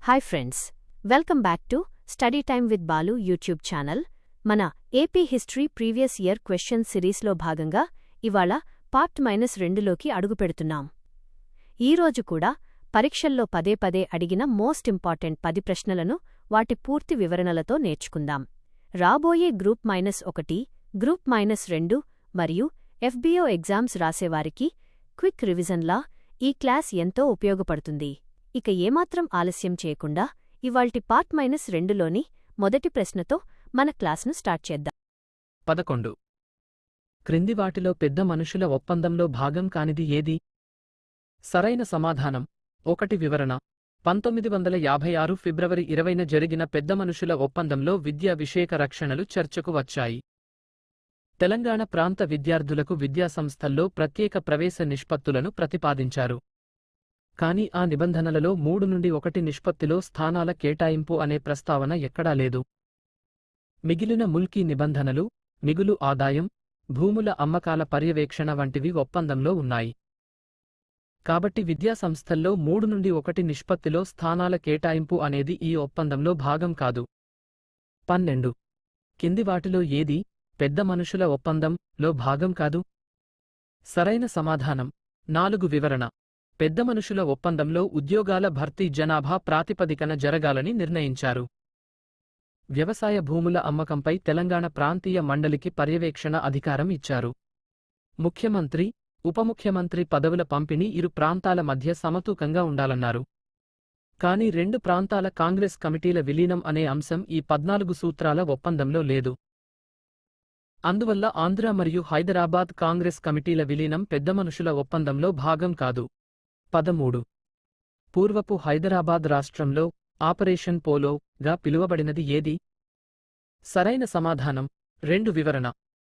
Hi friends, welcome back to study time with Balu YouTube channel. మన AP history previous year question సిరీస్లో భాగంగా ఇవాళ part -2లోకి అడుగుపెడుతున్నాం. ఈరోజు కూడా పరీక్షల్లో పదే పదే అడిగిన మోస్ట్ ఇంపార్టెంట్ 10 ప్రశ్నలను వాటి పూర్తి వివరణలతో నేర్చుకుందాం. రాబోయే గ్రూప్ -1, గ్రూప్ -2 మరియు ఎఫ్బీఓ ఎగ్జామ్స్ రాసేవారికి క్విక్ రివిజన్లా ఈ క్లాస్ ఎంతో ఉపయోగపడుతుంది. ఇక ఏమాత్రం ఆలస్యం చేయకుండా ఇవాల్టి పార్ట్ -2లోని మొదటి ప్రశ్నతో మన క్లాస్ను స్టార్ట్ చేద్దాం. 11. క్రింది వాటిలో పెద్ద మనుషుల ఒప్పందంలో భాగం కానిది ఏది? సరైన సమాధానం 1. వివరణ. 1956 ఫిబ్రవరి 20న జరిగిన పెద్ద మనుషుల ఒప్పందంలో విద్యా విషయక రక్షణలు చర్చకు వచ్చాయి. తెలంగాణ ప్రాంత విద్యార్థులకు విద్యాసంస్థల్లో ప్రత్యేక ప్రవేశ నిష్పత్తులను ప్రతిపాదించారు. కానీ ఆ నిబంధనలలో 3:1 నిష్పత్తిలో స్థానాల కేటాయింపు అనే ప్రస్తావన ఎక్కడా లేదు. మిగిలిన ముల్కీ నిబంధనలు, మిగులు ఆదాయం, భూముల అమ్మకాల పర్యవేక్షణ వంటివి ఒప్పందంలో ఉన్నాయి. కాబట్టి విద్యాసంస్థల్లో 3:1 నిష్పత్తిలో స్థానాల కేటాయింపు అనేది ఈ ఒప్పందంలో భాగం కాదు. 12. కింది వాటిలో ఏది పెద్ద మనుషుల ఒప్పందం లో భాగం కాదు? సరైన సమాధానం 4. వివరణ. పెద్ద మనుషుల ఒప్పందంలో ఉద్యోగాల భర్తీ జనాభా ప్రాతిపదికన జరగాలని నిర్ణయించారు. వ్యవసాయ భూముల అమ్మకంపై తెలంగాణ ప్రాంతీయ మండలికి పర్యవేక్షణ అధికారం ఇచ్చారు. ముఖ్యమంత్రి, ఉపముఖ్యమంత్రి పదవుల పంపిణీ ఇరు ప్రాంతాల మధ్య సమతూకంగా ఉండాలన్నారు. కాని 2 ప్రాంతాల కాంగ్రెస్ కమిటీల విలీనం అనే అంశం ఈ 14 సూత్రాల ఒప్పందంలో లేదు. అందువల్ల ఆంధ్ర మరియు హైదరాబాద్ కాంగ్రెస్ కమిటీల విలీనం పెద్ద మనుషుల ఒప్పందంలో భాగం కాదు. 13. పూర్వపు హైదరాబాద్ రాష్ట్రంలో ఆపరేషన్ పోలో గా పిలువబడినది ఏది? సరైన సమాధానం 2. వివరణ.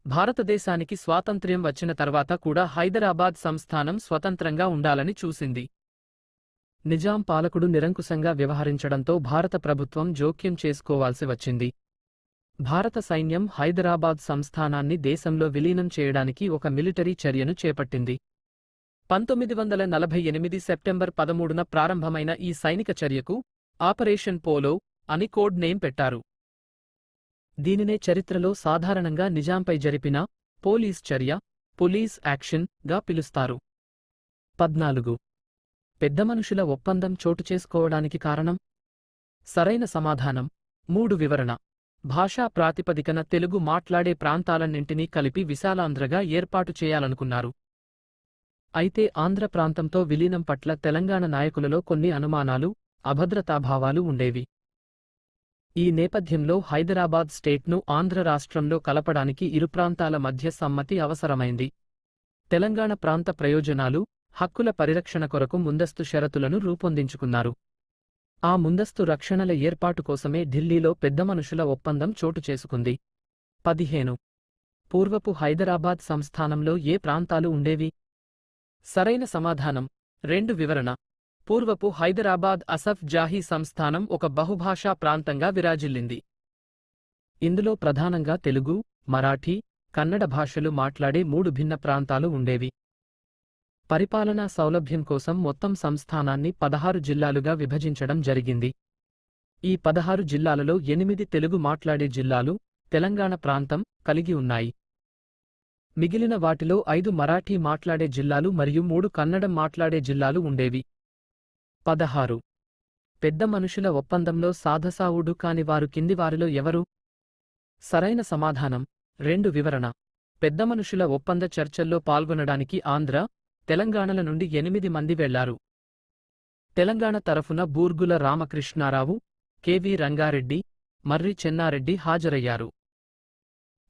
భారతదేశానికి స్వాతంత్ర్యం వచ్చిన తర్వాత కూడా హైదరాబాద్ సంస్థానం స్వతంత్రంగా ఉండాలని చూసింది. నిజాం పాలకుడు నిరంకుశంగా వ్యవహరించడంతో భారత ప్రభుత్వం జోక్యం చేసుకోవాల్సి వచ్చింది. భారత సైన్యం హైదరాబాద్ సంస్థానాన్ని దేశంలో విలీనం చేయడానికి ఒక మిలిటరీ చర్యను చేపట్టింది. 1948 సెప్టెంబర్ 13న ప్రారంభమైన ఈ సైనిక చర్యకు ఆపరేషన్ పోలో అని కోడ్ నేమ్ పెట్టారు. దీనినే చరిత్రలో సాధారణంగా నిజాంపై జరిపిన పోలీస్ చర్య, పోలీస్ యాక్షన్ గా పిలుస్తారు. 14. పెద్ద మనుషుల ఒప్పందం చోటు చేసుకోవడానికి కారణం? సరైన సమాధానం 3. వివరణ. భాషా ప్రాతిపదికన తెలుగు మాట్లాడే ప్రాంతాలన్నింటినీ కలిపి విశాలాంధ్రగా ఏర్పాటు చేయాలనుకున్నారు. అయితే ఆంధ్ర ప్రాంతంతో విలీనం పట్ల తెలంగాణ నాయకులలో కొన్ని అనుమానాలు, అభద్రతాభావాలు ఉండేవి. ఈ నేపథ్యంలో హైదరాబాద్ స్టేట్ను ఆంధ్ర రాష్ట్రంలో కలపడానికి ఇరు ప్రాంతాల మధ్య సమ్మతి అవసరమైంది. తెలంగాణ ప్రాంత ప్రయోజనాలు, హక్కుల పరిరక్షణ కొరకు ముందస్తు షరతులను రూపొందించుకున్నారు. ఆ ముందస్తు రక్షణల ఏర్పాటు కోసమే ఢిల్లీలో పెద్ద మనుషుల ఒప్పందం చోటు చేసుకుంది. 15. పూర్వపు హైదరాబాద్ సంస్థానంలో ఏ ప్రాంతాలు ఉండేవి? సరైన సమాధానం 2. వివరణ. పూర్వపు హైదరాబాద్ అసఫ్ జాహీ సంస్థానం ఒక బహుభాషా ప్రాంతంగా విరాజిల్లింది. ఇందులో ప్రధానంగా తెలుగు, మరాఠీ, కన్నడ భాషలు మాట్లాడే 3 భిన్న ప్రాంతాలు ఉండేవి. పరిపాలనా సౌలభ్యం కోసం మొత్తం సంస్థానాన్ని 16 జిల్లాలుగా విభజించడం జరిగింది. ఈ 16 జిల్లాలలో 8 తెలుగు మాట్లాడే జిల్లాలు, తెలంగాణ ప్రాంతం కలిగి ఉన్నాయి. మిగిలిన వాటిలో 5 మరాఠీ మాట్లాడే జిల్లాలు మరియు 3 కన్నడం మాట్లాడే జిల్లాలు ఉండేవి. 16. పెద్ద మనుషుల ఒప్పందంలో సాధసావుడు కాని వారు కింది వారిలో ఎవరు? సరైన సమాధానం 2. వివరణ. పెద్ద మనుషుల ఒప్పంద చర్చల్లో పాల్గొనడానికి ఆంధ్ర, తెలంగాణల నుండి 8 మంది వెళ్లారు. తెలంగాణ తరఫున బూర్గుల రామకృష్ణారావు, కెవి రంగారెడ్డి, మర్రి చెన్నారెడ్డి హాజరయ్యారు.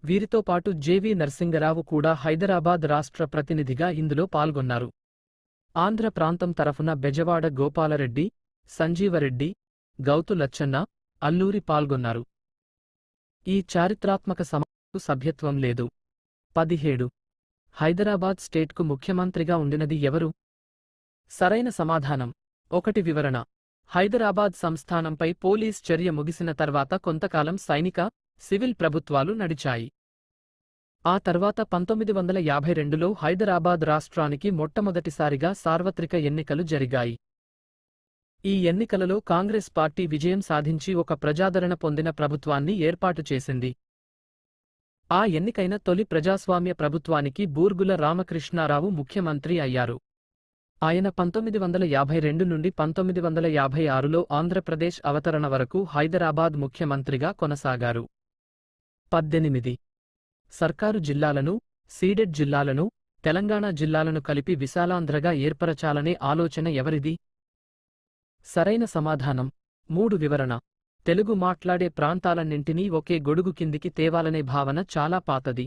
వీరితో పాటు జెవి నరసింగరావు కూడా హైదరాబాద్ రాష్ట్ర ప్రతినిధిగా ఇందులో పాల్గొన్నారు. ఆంధ్ర ప్రాంతం తరఫున బెజవాడ గోపాలరెడ్డి, సంజీవరెడ్డి, గౌతు లచ్చన్న, అల్లూరి పాల్గొన్నారు. ఈ చారిత్రాత్మక సమావేశంకు సభ్యత్వం లేదు. 17. హైదరాబాద్ స్టేట్కు ముఖ్యమంత్రిగా ఉండినది ఎవరు? సరైన సమాధానం 1. వివరణ. హైదరాబాద్ సంస్థానంపై పోలీస్ చర్య ముగిసిన తర్వాత కొంతకాలం సైనిక, సివిల్ ప్రభుత్వాలు నడిచాయి. ఆ తర్వాత 1952లో హైదరాబాద్ రాష్ట్రానికి మొట్టమొదటిసారిగా సార్వత్రిక ఎన్నికలు జరిగాయి. ఈ ఎన్నికలలో కాంగ్రెస్ పార్టీ విజయం సాధించి ఒక ప్రజాదరణ పొందిన ప్రభుత్వాన్ని ఏర్పాటు చేసింది. ఆ ఎన్నికైన తొలి ప్రజాస్వామ్య ప్రభుత్వానికి బూర్గుల రామకృష్ణారావు ముఖ్యమంత్రి అయ్యారు. ఆయన 1952 నుండి 1956లో ఆంధ్రప్రదేశ్ అవతరణ వరకు హైదరాబాద్ ముఖ్యమంత్రిగా కొనసాగారు. 18 సర్కారు జిల్లాలను, సీడెడ్ జిల్లాలను, తెలంగాణ జిల్లాలను కలిపి విశాలాంధ్రగా ఏర్పరచాలనే ఆలోచన ఎవరిది? సరైన సమాధానం 3 వివరణ. తెలుగు మాట్లాడే ప్రాంతాలన్నింటినీ ఒకే గొడుగు కిందికి తేవాలనే భావన చాలా పాతది.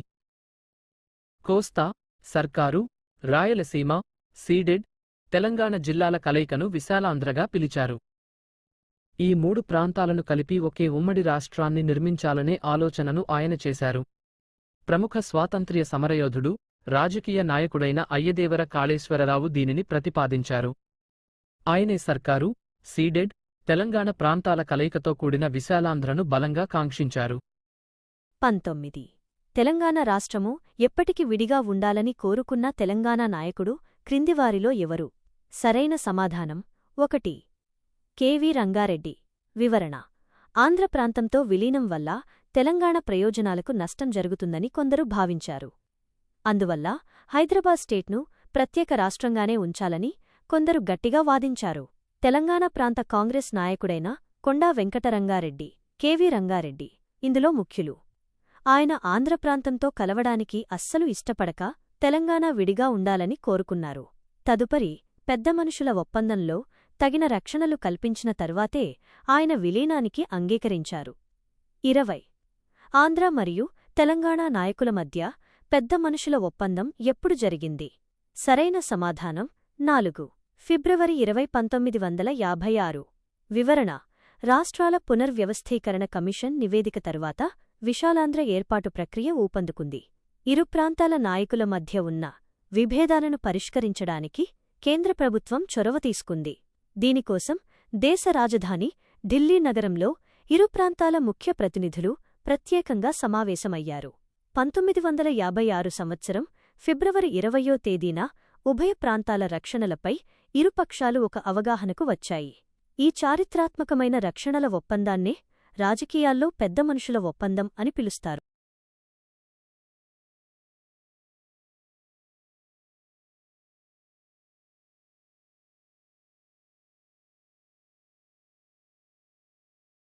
కోస్తా, సర్కారు, రాయలసీమ, సీడెడ్, తెలంగాణ జిల్లాల కలయికను విశాలాంధ్రగా పిలిచారు. ఈ 3 ప్రాంతాలను కలిపి ఒకే ఉమ్మడి రాష్ట్రాన్ని నిర్మించాలనే ఆలోచనను ఆయన చేశారు. ప్రముఖ స్వాతంత్ర్య సమరయోధుడు, రాజకీయ నాయకుడైన అయ్యదేవర కాళేశ్వరరావు దీనిని ప్రతిపాదించారు. ఆయనే సర్కారు, సీడెడ్, తెలంగాణ ప్రాంతాల కలయికతో కూడిన విశాలాంధ్రను బలంగా కాంక్షించారు. 19 తెలంగాణ రాష్ట్రము ఎప్పటికి విడిగా ఉండాలని కోరుకున్న తెలంగాణ నాయకుడు క్రిందివారిలో ఎవరు? సరైన సమాధానం 1 కె.వి. రంగారెడ్డి. వివరణ: ఆంధ్ర ప్రాంతంతో విలీనం వల్ల తెలంగాణ ప్రయోజనాలకు నష్టం జరుగుతుందని కొందరు భావించారు. అందువల్ల హైదరాబాద్ స్టేట్ను ప్రత్యేక రాష్ట్రంగానే ఉంచాలని కొందరు గట్టిగా వాదించారు. తెలంగాణ ప్రాంత కాంగ్రెస్ నాయకుడైన కొండా వెంకటరంగారెడ్డి, కె.వి. రంగారెడ్డి ఇందులో ముఖ్యులు. ఆయన ఆంధ్ర ప్రాంతంతో కలవడానికి అస్సలు ఇష్టపడక తెలంగాణ విడిగా ఉండాలని కోరుకున్నారు. తదుపరి పెద్ద మనుషుల ఒప్పందంలో తగిన రక్షణలు కల్పించిన తర్వాతే ఆయన విలీనానికి అంగీకరించారు. 20 ఆంధ్ర మరియు తెలంగాణ నాయకుల మధ్య పెద్ద మనుషుల ఒప్పందం ఎప్పుడు జరిగింది? సరైన సమాధానం 4 ఫిబ్రవరి 20, 1956. వివరణ: రాష్ట్రాల పునర్వ్యవస్థీకరణ కమిషన్ నివేదిక తర్వాత విశాలాంధ్ర ఏర్పాటు ప్రక్రియ ఊపందుకుంది. ఇరు ప్రాంతాల నాయకుల మధ్య ఉన్న విభేదాలను పరిష్కరించడానికి కేంద్ర ప్రభుత్వం చొరవ తీసుకుంది. దీనికోసం దేశ రాజధాని ఢిల్లీ నగరంలో ఇరు ప్రాంతాల ముఖ్య ప్రతినిధులు ప్రత్యేకంగా సమావేశమయ్యారు. 1956 సంవత్సరం ఫిబ్రవరి 20వ తేదీన ఉభయ ప్రాంతాల రక్షణలపై ఇరుపక్షాలు ఒక అవగాహనకు వచ్చాయి. ఈ చారిత్రాత్మకమైన రక్షణల ఒప్పందాన్నే రాజకీయాల్లో పెద్ద మనుషుల ఒప్పందం అని పిలుస్తారు.